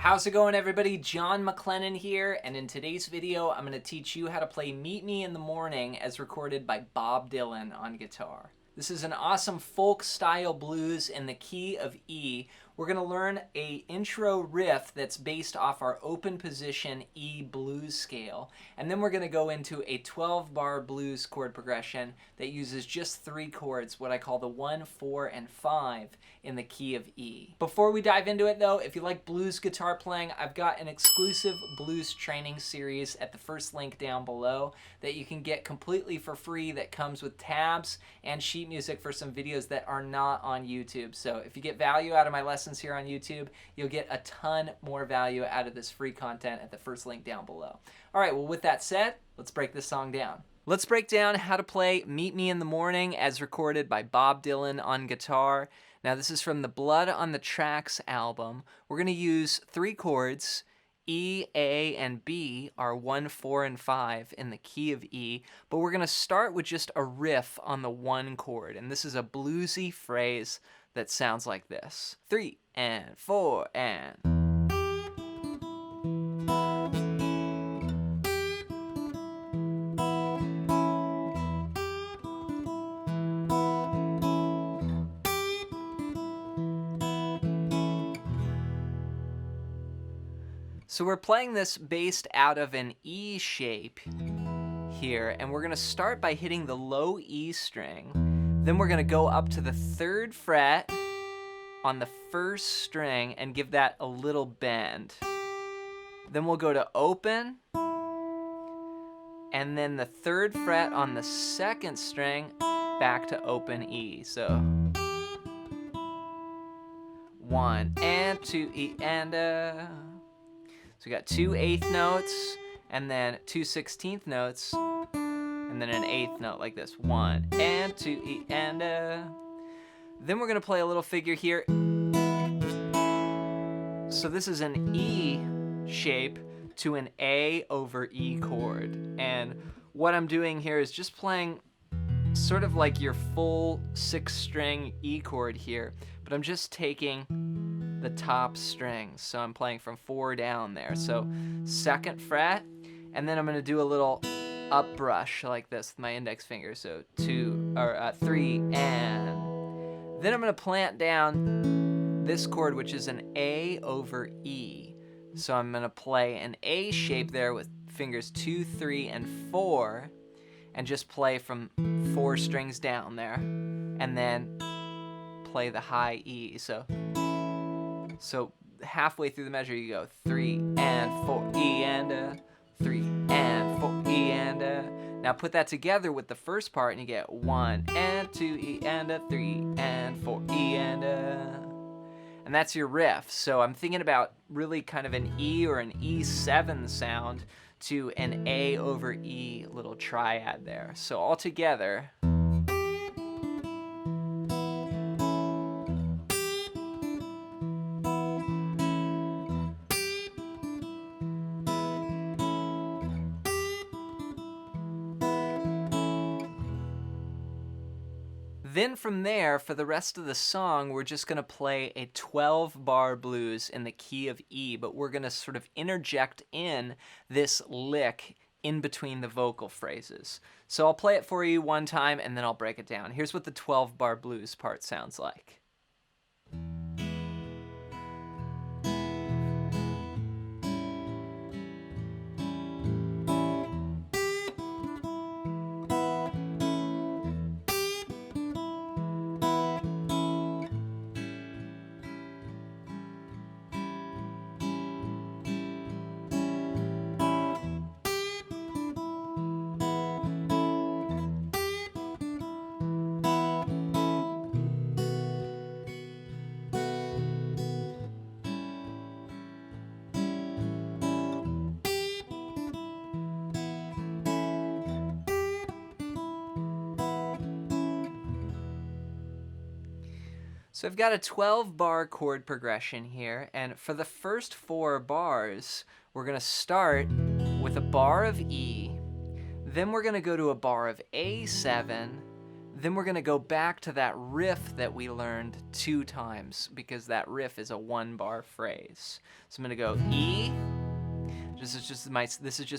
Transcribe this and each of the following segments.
How's it going, everybody? John MacLennan here, and in today's video I'm going to teach you how to play Meet Me in the Morning as recorded by Bob Dylan on guitar. This is an awesome folk style blues in the key of E. We're going to learn an intro riff that's based off our open position E blues scale, and then we're going to go into a 12-bar blues chord progression that uses just 3 chords, what I call the 1, 4, and 5 in the key of E. Before we dive into it though, if you like blues guitar playing, I've got an exclusive blues training series at the first link down below that you can get completely for free, that comes with tabs and sheet music for some videos that are not on YouTube. So if you get value out of my lessons here on YouTube, you'll get a ton more value out of this free content at the first link down below. All right, well, with that said, let's break this song down. Let's break down how to play Meet Me in the Morning as recorded by Bob Dylan on guitar. Now, this is from the Blood on the Tracks album. We're going to use 3 chords. E, A, and B are 1, 4, and 5 in the key of E, but we're going to start with just a riff on the 1 chord, and this is a bluesy phrase that sounds like this. 3 and 4 and... So we're playing this based out of an E shape here, and we're going to start by hitting the low E string. Then we're going to go up to the 3rd fret on the 1st string and give that a little bend. Then we'll go to open, and then the 3rd fret on the 2nd string back to open E. So 1 and 2 E and a. So we got 2 8th notes, and then 2 16th notes, and then an 8th note like this. 1 and 2 E and a. Then we're gonna play a little figure here. So this is an E shape to an A over E chord. And what I'm doing here is just playing sort of like your full 6-string E chord here, but I'm just taking the top string. So I'm playing from 4 down there. So 2nd fret, and then I'm going to do a little up brush like this with my index finger. So 3 and then I'm going to plant down this chord, which is an A over E. So I'm going to play an A shape there with fingers 2, 3, and 4, and just play from 4 strings down there, and then play the high E. So halfway through the measure you go 3 and 4 E and a, 3 and 4 E and a. Now put that together with the first part and you get 1 and 2 E and a, 3 and 4 E and a. And that's your riff. So I'm thinking about really kind of an E or an E7 sound to an A over E little triad there. So all together. Then from there, for the rest of the song, we're just going to play a 12-bar blues in the key of E, but we're going to sort of interject in this lick in between the vocal phrases. So I'll play it for you one time, and then I'll break it down. Here's what the 12-bar blues part sounds like. So I've got a 12-bar chord progression here, and for the first 4 bars, we're going to start with a bar of E, then we're going to go to a bar of A7, Then we're gonna go back to that riff that we learned 2 times because that riff is a 1-bar phrase. So I'm gonna go E. This is just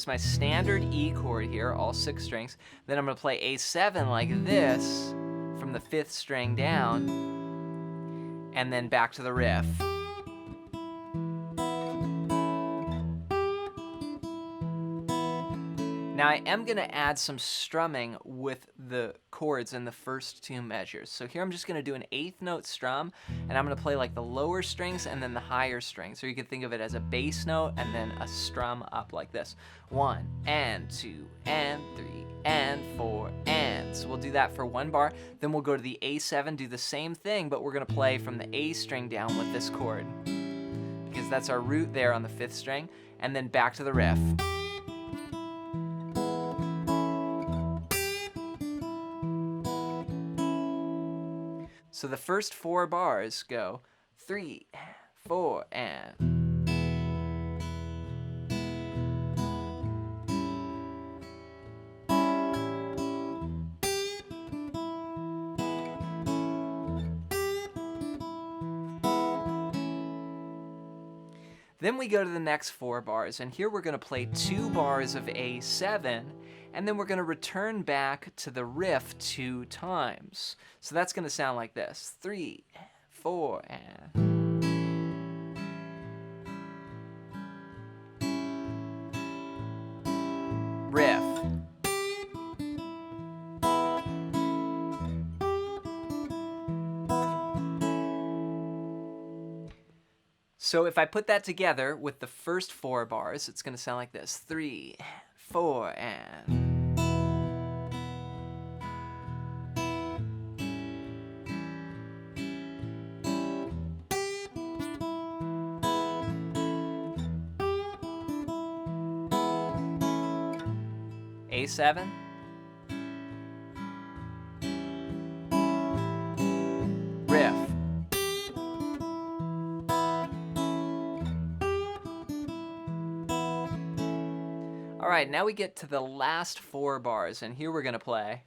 my standard E chord here, all 6 strings. Then I'm gonna play A7 like this from the 5th string down, and then back to the riff. Now I am gonna add some strumming with the chords in the first 2 measures. So here I'm just gonna do an 8th note strum, and I'm gonna play like the lower strings and then the higher strings. Or you could think of it as a bass note and then a strum up like this. 1 and 2 and 3 and 4 and. So we'll do that for 1 bar. Then we'll go to the A7, do the same thing, but we're gonna play from the A string down with this chord, because that's our root there on the 5th string, and then back to the riff. So the first 4 bars go 3, 4, and. Then we go to the next 4 bars, and here we're gonna play 2 bars of A7, and then we're gonna return back to the riff 2 times. So that's gonna sound like this: 3, 4, and. Riff. So if I put that together with the first 4 bars, it's gonna sound like this: 3, 4, and. A7. Riff. All right, now we get to the last 4 bars, and here we're gonna play.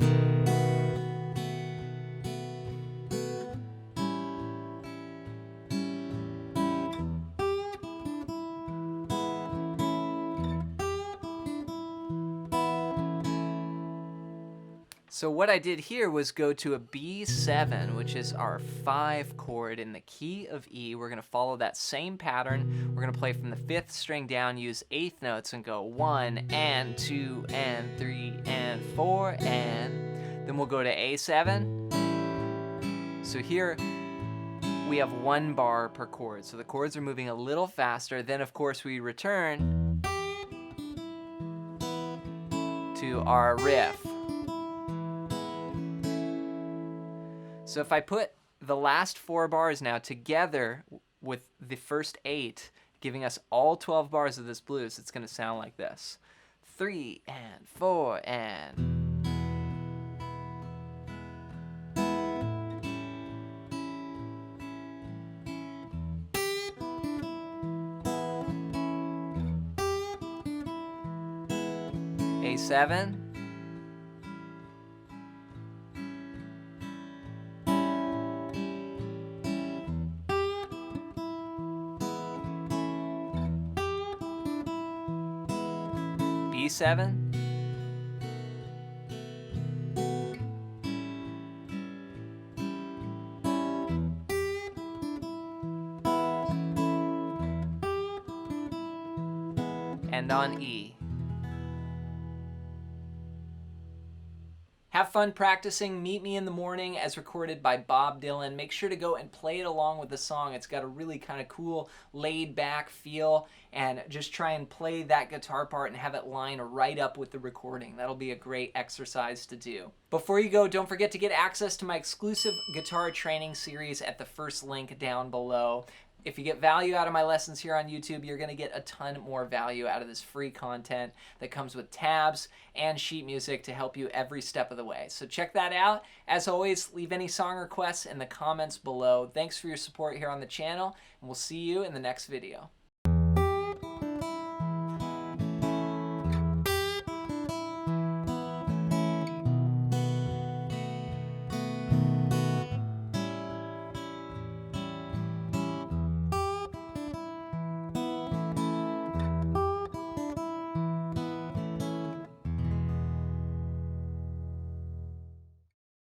So what I did here was go to a B7, which is our 5 chord in the key of E. We're gonna follow that same pattern. We're gonna play from the 5th string down, use 8th notes, and go 1 and 2 and 3 and 4 and. Then we'll go to A7. So here we have 1 bar per chord. So the chords are moving a little faster. Then of course we return to our riff. So if I put the last 4 bars now together with the first 8, giving us all 12 bars of this blues, it's gonna sound like this: 3 and 4 and. A7. B7. And on E. Have fun practicing Meet Me in the Morning as recorded by Bob Dylan. Make sure to go and play it along with the song. It's got a really kind of cool laid back feel, and just try and play that guitar part and have it line right up with the recording. That'll be a great exercise to do. Before you go, don't forget to get access to my exclusive guitar training series at the first link down below. If you get value out of my lessons here on YouTube, you're gonna get a ton more value out of this free content that comes with tabs and sheet music to help you every step of the way. So check that out. As always, leave any song requests in the comments below. Thanks for your support here on the channel, and we'll see you in the next video.